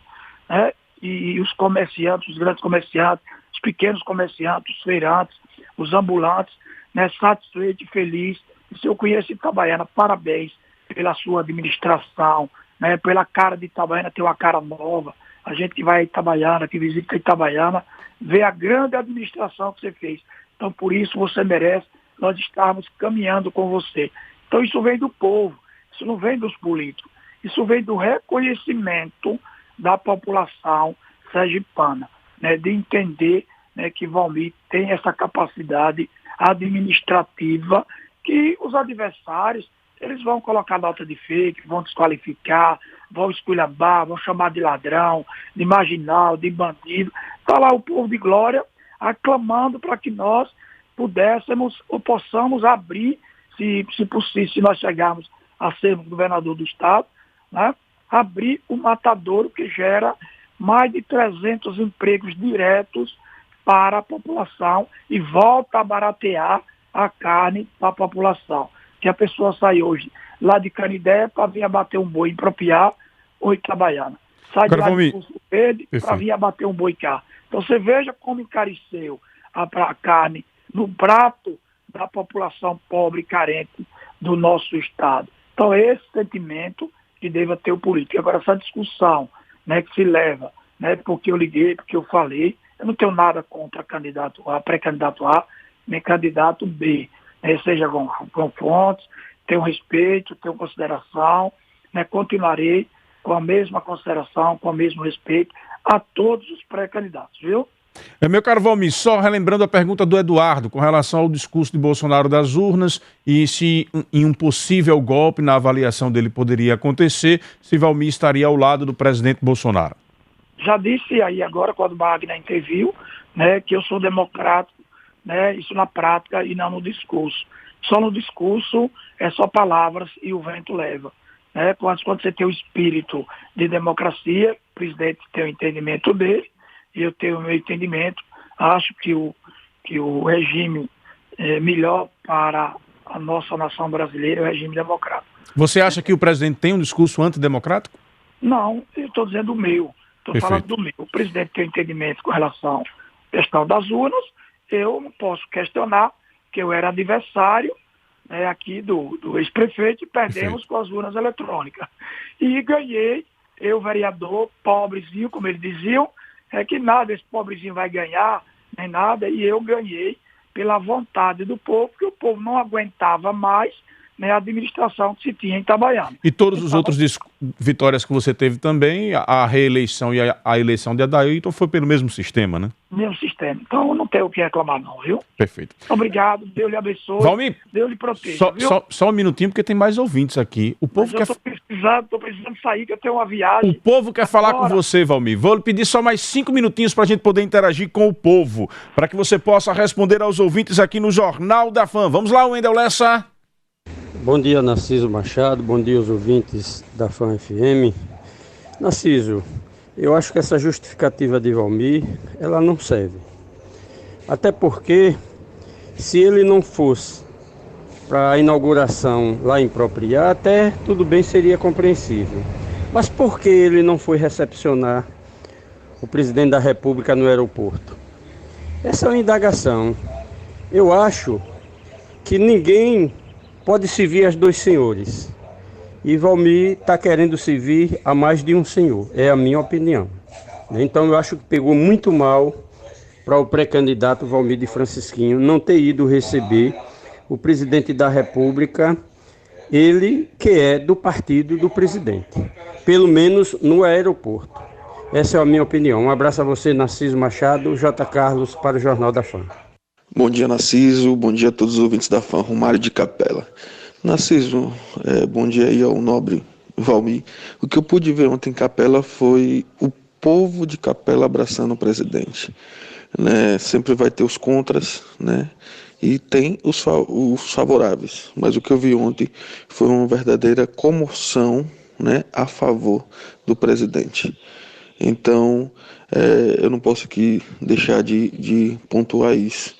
Speaker 3: né, e os comerciantes, os grandes comerciantes, os pequenos comerciantes, os feirantes, os ambulantes, né, satisfeito e feliz. E se eu conheço Itabaiana, parabéns pela sua administração, né, pela cara de Itabaiana ter uma cara nova. A gente que vai a Itabaiana, que visita Itabaiana, vê a grande administração que você fez. Então, por isso, você merece nós estarmos caminhando com você. Então, isso vem do povo, isso não vem dos políticos. Isso vem do reconhecimento da população sergipana, né, de entender, né, que Valmir tem essa capacidade administrativa que os adversários, eles vão colocar nota de fake, vão desqualificar, vão esculhambar, vão chamar de ladrão, de marginal, de bandido. Está lá o povo de Glória aclamando para que nós pudéssemos ou possamos abrir, se possível, se nós chegarmos a sermos governador do estado, né, abrir o matadouro que gera mais de 300 empregos diretos para a população e volta a baratear a carne para a população. Que a pessoa sai hoje lá de Canidé para vir abater um boi em Propiar ou Itabaiana. Sai de lá de Curso Verde para vir abater um boi cá. Então você veja como encareceu a carne no prato da população pobre e carente do nosso estado. Então é esse sentimento que deva ter o político. Agora essa discussão, né, que se leva, né, porque eu liguei, porque eu falei, eu não tenho nada contra candidato A, pré-candidato A, nem candidato B, né, seja com fontes, tenho respeito, tenho consideração, né, continuarei com a mesma consideração, com o mesmo respeito a todos os pré-candidatos, viu?
Speaker 1: Meu caro Valmir, só relembrando a pergunta do Eduardo com relação ao discurso de Bolsonaro das urnas e se em um possível golpe na avaliação dele poderia acontecer, se Valmir estaria ao lado do presidente Bolsonaro.
Speaker 3: Já disse aí agora, quando o Magna interviu, né, que eu sou democrático, né, isso na prática e não no discurso. Só no discurso é só palavras e o vento leva. Né? Quando você tem o espírito de democracia, o presidente tem o entendimento dele, e eu tenho o meu entendimento. Acho que o regime melhor para a nossa nação brasileira é o regime democrático.
Speaker 1: Você acha que o presidente tem um discurso antidemocrático?
Speaker 3: Não, eu estou dizendo o meu. Estou falando do meu. O presidente tem um entendimento com relação à questão das urnas. Eu não posso questionar, que eu era adversário aqui do ex-prefeito e perdemos com as urnas eletrônicas. E ganhei, eu, vereador, pobrezinho, como eles diziam, que nada, esse pobrezinho vai ganhar, nem nada, e eu ganhei pela vontade do povo, porque o povo não aguentava mais a administração que se tinha em Itabaiana.
Speaker 1: E todos os outros vitórias que você teve também, a reeleição e a eleição de Adailton foi pelo mesmo sistema, né?
Speaker 3: Mesmo sistema. Então eu não tenho o que reclamar não, viu?
Speaker 1: Perfeito.
Speaker 3: Obrigado, Deus lhe abençoe.
Speaker 1: Valmir,
Speaker 3: Deus lhe proteja, viu?
Speaker 1: Só um minutinho, porque tem mais ouvintes aqui. O povo quer...
Speaker 3: Tô precisando sair, que eu tenho uma viagem.
Speaker 1: O povo quer falar com você, Valmir. Vou lhe pedir só mais 5 minutinhos para a gente poder interagir com o povo, para que você possa responder aos ouvintes aqui no Jornal da Fã. Vamos lá, Wendel Lessa.
Speaker 13: Bom dia, Narciso Machado, bom dia aos ouvintes da Fã FM. Narciso, eu acho que essa justificativa de Valmir, ela não serve. Até porque, se ele não fosse para a inauguração lá em Propriá, até tudo bem, seria compreensível. Mas por que ele não foi recepcionar o presidente da República no aeroporto? Essa é uma indagação. Eu acho que ninguém pode servir aos dois senhores. E Valmir está querendo servir a mais de um senhor. É a minha opinião. Então eu acho que pegou muito mal para o pré-candidato Valmir de Francisquinho não ter ido receber o presidente da República, ele que é do partido do presidente. Pelo menos no aeroporto. Essa é a minha opinião. Um abraço a você, Narciso Machado, J. Carlos, para o Jornal da Fã.
Speaker 14: Bom dia, Narciso. Bom dia a todos os ouvintes da Fã, Romário de Capela. Narciso, bom dia aí ao nobre Valmir. O que eu pude ver ontem em Capela foi o povo de Capela abraçando o presidente. Né? Sempre vai ter os contras, né? E tem os favoráveis. Mas o que eu vi ontem foi uma verdadeira comoção, né, a favor do presidente. Então, eu não posso aqui deixar de pontuar isso.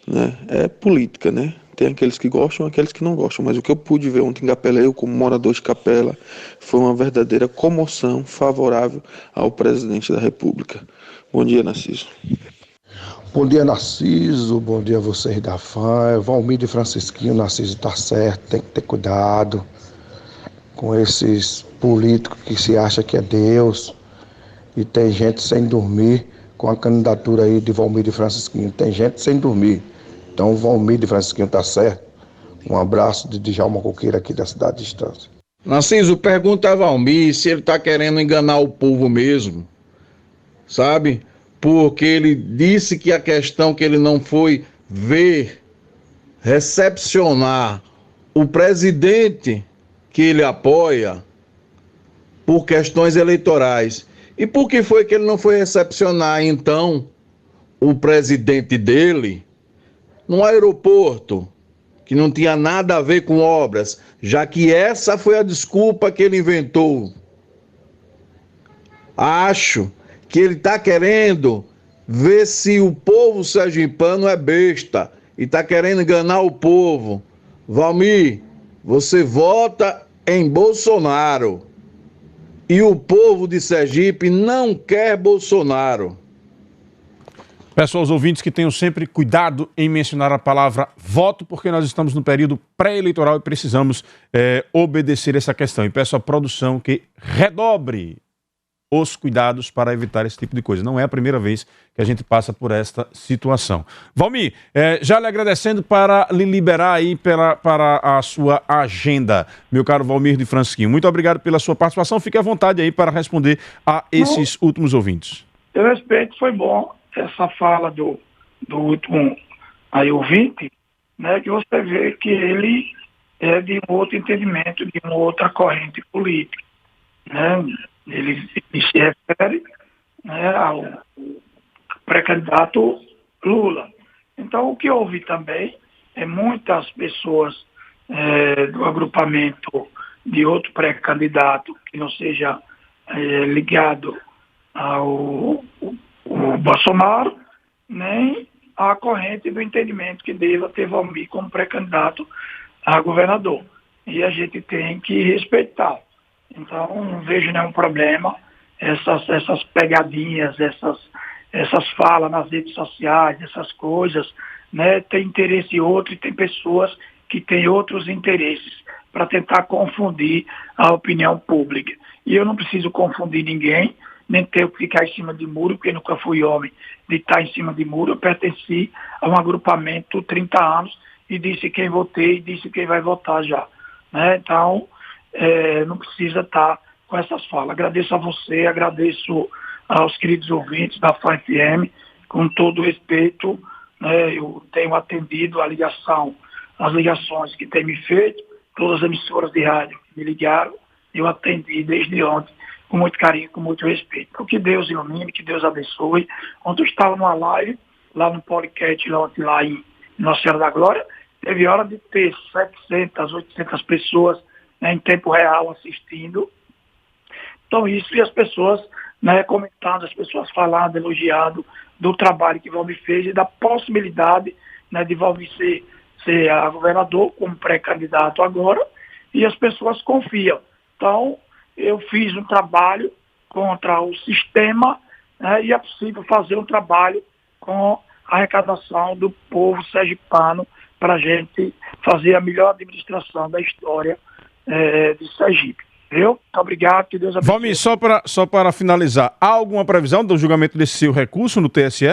Speaker 14: Né? É política, né? Tem aqueles que gostam, aqueles que não gostam, mas o que eu pude ver ontem em Capela, eu como morador de Capela, foi uma verdadeira comoção favorável ao presidente da República. Bom dia, Narciso.
Speaker 15: Bom dia, Narciso, bom dia a vocês da Fã. Valmir de Francisquinho, Narciso tá certo, tem que ter cuidado com esses políticos que se acham que é Deus, e tem gente sem dormir com a candidatura aí de Valmir de Francisquinho, tem gente sem dormir. Então o Valmir de Francisquinho tá certo. Um abraço de Djalma Coqueira aqui da cidade de Estância.
Speaker 16: Narciso, pergunta a Valmir se ele tá querendo enganar o povo mesmo, sabe? Porque ele disse que a questão que ele não foi ver, recepcionar o presidente que ele apoia por questões eleitorais. E por que foi que ele não foi recepcionar, então, o presidente dele no aeroporto, que não tinha nada a ver com obras, já que essa foi a desculpa que ele inventou? Acho que ele está querendo ver se o povo sergipano é besta e está querendo enganar o povo. Valmir, você vota em Bolsonaro e o povo de Sergipe não quer Bolsonaro.
Speaker 1: Peço aos ouvintes que tenham sempre cuidado em mencionar a palavra voto, porque nós estamos no período pré-eleitoral e precisamos obedecer essa questão. E peço à produção que redobre os cuidados para evitar esse tipo de coisa. Não é a primeira vez que a gente passa por esta situação. Valmir, já lhe agradecendo para lhe liberar aí para a sua agenda, meu caro Valmir de Francisquinho. Muito obrigado pela sua participação. Fique à vontade aí para responder a esses últimos ouvintes.
Speaker 3: Eu respeito, foi bom essa fala do último aí ouvinte, né, que você vê que ele é de um outro entendimento, de uma outra corrente política, né? Ele se refere, né, ao pré-candidato Lula. Então, o que houve também muitas pessoas do agrupamento de outro pré-candidato que não seja ligado ao Bolsonaro, nem a corrente do entendimento que deva ter Valmir como pré-candidato a governador. E a gente tem que respeitar. Então, não vejo nenhum problema essas pegadinhas, essas falas nas redes sociais, essas coisas, né? Tem interesse outro e tem pessoas que têm outros interesses para tentar confundir a opinião pública. E eu não preciso confundir ninguém, nem ter que ficar em cima de muro, porque nunca fui homem de estar em cima de muro. Eu pertenci a um agrupamento 30 anos e disse quem votei e disse quem vai votar já. Né? Então, não precisa estar com essas falas. Agradeço a você, agradeço aos queridos ouvintes da FAN FM, com todo respeito, né? Eu tenho atendido as ligações que têm me feito, todas as emissoras de rádio que me ligaram, eu atendi desde ontem, com muito carinho, com muito respeito. Então, que Deus ilumine, que Deus abençoe. Ontem eu estava numa live, lá no Policat, lá em Nossa Senhora da Glória, teve hora de ter 700, 800 pessoas, né, em tempo real assistindo. Então isso, e as pessoas, né, comentando, as pessoas falando, elogiando do trabalho que Valmir fez e da possibilidade, né, de Valmir ser a governador como pré-candidato agora, e as pessoas confiam. Então, eu fiz um trabalho contra o sistema, né, e é possível fazer um trabalho com a arrecadação do povo sergipano para a gente fazer a melhor administração da história de Sergipe. Viu? Muito obrigado, que Deus abençoe.
Speaker 1: Valmir, só para finalizar, há alguma previsão do julgamento desse seu recurso no TSE?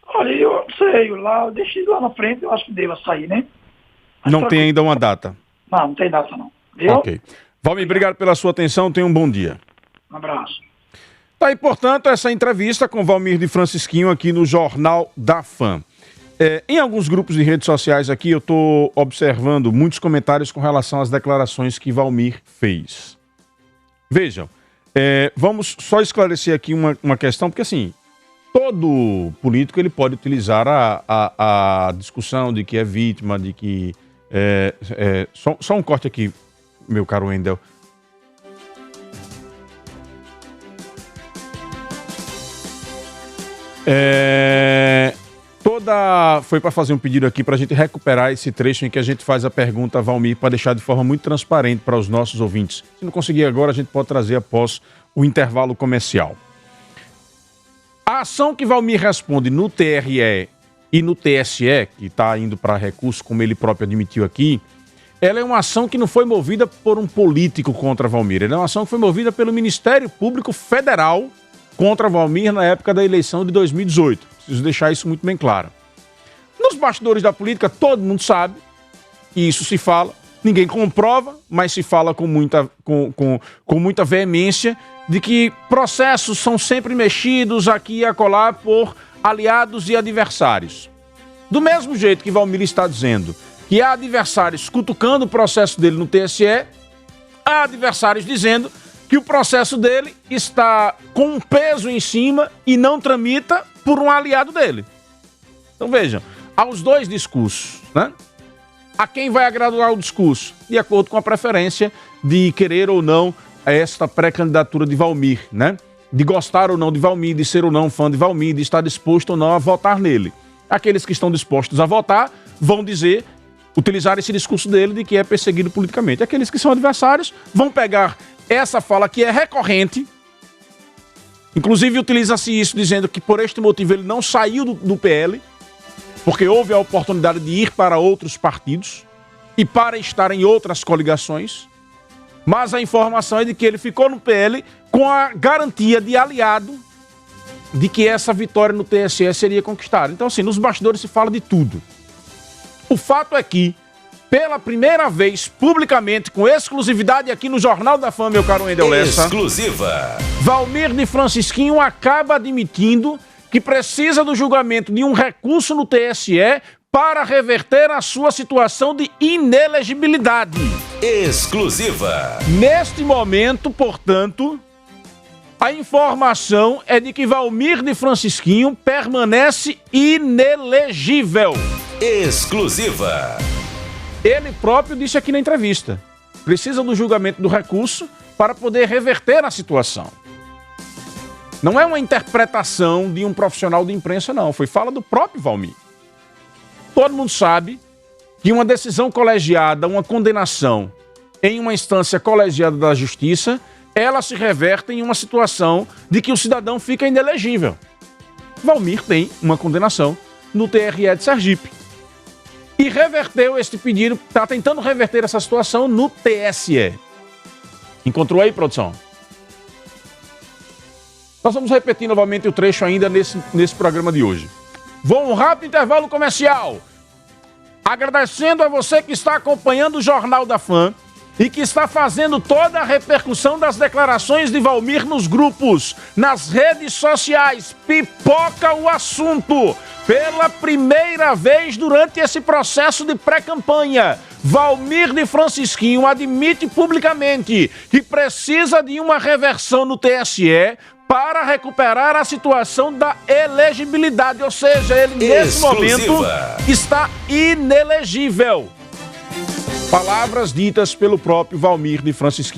Speaker 3: Olha, eu não sei, eu deixei lá na frente, eu acho que deva sair, né? Mas
Speaker 1: não tem ainda uma data?
Speaker 3: Não tem data não. Viu?
Speaker 1: Ok. Valmir, obrigado pela sua atenção, tenha um bom dia.
Speaker 3: Um abraço.
Speaker 1: Tá aí, portanto, essa entrevista com Valmir de Francisquinho aqui no Jornal da FAN. Em alguns grupos de redes sociais aqui, eu estou observando muitos comentários com relação às declarações que Valmir fez. Vejam, vamos só esclarecer aqui uma questão, porque assim, todo político ele pode utilizar a discussão de que é vítima, de que... Só um corte aqui, meu caro Wendel. Foi para fazer um pedido aqui para a gente recuperar esse trecho em que a gente faz a pergunta a Valmir para deixar de forma muito transparente para os nossos ouvintes. Se não conseguir agora, a gente pode trazer após o intervalo comercial. A ação que Valmir responde no TRE e no TSE, que está indo para recurso, como ele próprio admitiu aqui, ela é uma ação que não foi movida por um político contra Valmir. Ela é uma ação que foi movida pelo Ministério Público Federal contra Valmir na época da eleição de 2018. Preciso deixar isso muito bem claro. Nos bastidores da política, todo mundo sabe, e isso se fala, ninguém comprova, mas se fala com muita veemência, de que processos são sempre mexidos aqui e acolá por aliados e adversários. Do mesmo jeito que Valmir está dizendo que há adversários cutucando o processo dele no TSE, há adversários dizendo que o processo dele está com um peso em cima e não tramita por um aliado dele. Então vejam, há os dois discursos, né? A quem vai agradar o discurso? De acordo com a preferência de querer ou não esta pré-candidatura de Valmir, né? De gostar ou não de Valmir, de ser ou não fã de Valmir, de estar disposto ou não a votar nele. Aqueles que estão dispostos a votar vão dizer, utilizar esse discurso dele de que é perseguido politicamente. Aqueles que são adversários vão pegar essa fala que é recorrente, inclusive utiliza-se isso dizendo que por este motivo ele não saiu do PL, porque houve a oportunidade de ir para outros partidos e para estar em outras coligações, mas a informação é de que ele ficou no PL com a garantia de aliado de que essa vitória no TSE seria conquistada. Então assim, nos bastidores se fala de tudo. O fato é que, pela primeira vez, publicamente, com exclusividade aqui no Jornal da Fã, meu caro Wendel Lessa,
Speaker 2: exclusiva,
Speaker 1: Valmir de Francisquinho acaba admitindo que precisa do julgamento de um recurso no TSE para reverter a sua situação de inelegibilidade.
Speaker 2: Exclusiva.
Speaker 1: Neste momento, portanto, a A informação é de que Valmir de Francisquinho permanece inelegível.
Speaker 2: Exclusiva.
Speaker 1: Ele próprio disse aqui na entrevista. Precisa do julgamento do recurso para poder reverter a situação. Não é uma interpretação de um profissional de imprensa, não. Foi fala do próprio Valmir. Todo mundo sabe que uma decisão colegiada, uma condenação em uma instância colegiada da justiça, ela se reverte em uma situação de que o cidadão fica inelegível. Valmir tem uma condenação no TRE de Sergipe. E reverteu este pedido, está tentando reverter essa situação no TSE. Encontrou aí, produção? Nós vamos repetir novamente o trecho ainda nesse programa de hoje. Vou um rápido intervalo comercial. Agradecendo a você que está acompanhando o Jornal da Fã e que está fazendo toda a repercussão das declarações de Valmir nos grupos, nas redes sociais. Pipoca o assunto. Pela primeira vez durante esse processo de pré-campanha, Valmir de Francisquinho admite publicamente que precisa de uma reversão no TSE para recuperar a situação da elegibilidade, ou seja, ele nesse momento está inelegível. Palavras ditas pelo próprio Valmir de Francisquinho.